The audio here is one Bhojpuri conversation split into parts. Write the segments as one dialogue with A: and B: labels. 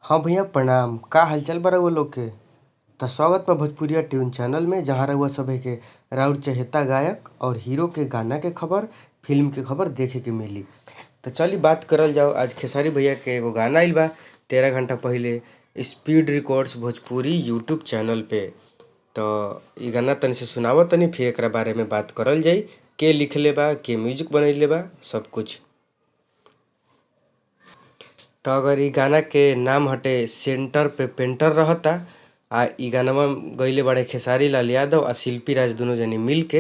A: हाँ भैया प्रणाम। का हालचाल बा रउआ लोग के। त स्वागत बा भोजपुरिया ट्यून चैनल में, जहाँ रउआ सभे के राउर चहेता गायक और हीरो के गाना के खबर, फिल्म के खबर देखे के मिली। तो चली बात करल जाओ। आज खेसारी भैया के एगो गाना आइल बा 13 घंटा पहले speed records Bhojpuri YouTube channel पे। तो ई गाना तनी से सुनावा तनी, फिर एकरा बारे में बात करल जाई। के लिखले बा, के म्यूजिक बनैले बा, सब कुछ। तो अगर ई गाना के नाम हटे सेंटर पे पेंटर रहता। ई गानवा गईले बड़े खेसारी लाल यादव आ शिल्पी राज दोनों जनी मिल के।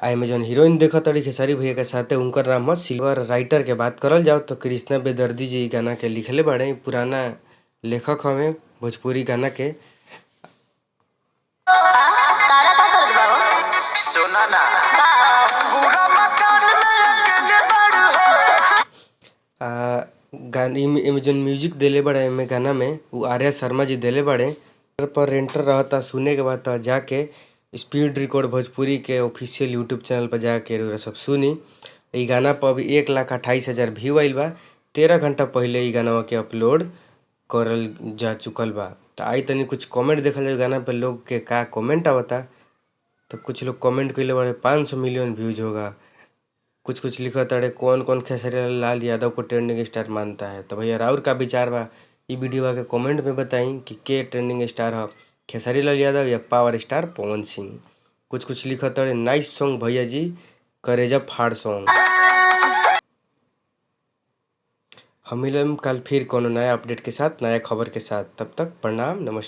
A: एमे जौन हीरोइन देखत ताड़ी खेसारी भैया के साथे, उनकर नाम ह सिल्वर। राइटर के बात करल जाओ तो कृष्णा बेदर्दी जी ई गाना के लिखले बाड़े। पुराना लेखक हवे भोजपुरी गाना के।
B: तारा का करत बा हो?
C: सुना ना
B: का
C: पूरा मकान में अकेले बड़ हो।
A: गानी में जौन म्यूजिक देले बड़े एमे गाना में, उ आर्या शर्मा जी देले बड़े। पर रेंटर रहता। सुने के बाद तो जाके स्पीड रिकॉर्ड भोजपुरी के ऑफिशियल यूट्यूब चैनल पर जाके रउरा सब सुनी। ई गाना पर अभी 1,28,000 व्यू आइल बा। 13 घंटा पहले ई गाना के अपलोड करल जा चुकल बा। तो आई तनी कुछ कमेंट देखल जाए गाना पे, लोग के का कमेंट आवता। तो कुछ लोग कमेंट कइले बड़े 500 मिलियन व्यूज होगा। कुछ कुछ लिखा ताड़े कौन कौन खेसारी लाल यादव को ट्रेंडिंग स्टार मानता है। तो भैया राउर का विचार बा ई वीडियो के कमेंट में बताई कि के ट्रेंडिंग स्टार है, खेसारी लाल यादव या पावर स्टार पवन सिंह। कुछ कुछ लिखा ताड़े नाइस सॉन्ग भैया जी, करेजा फाड़ सॉन्ग। हम मिलम कल फिर कोनो नया अपडेट के साथ, नया खबर के साथ। तब तक प्रणाम, नमस्कार।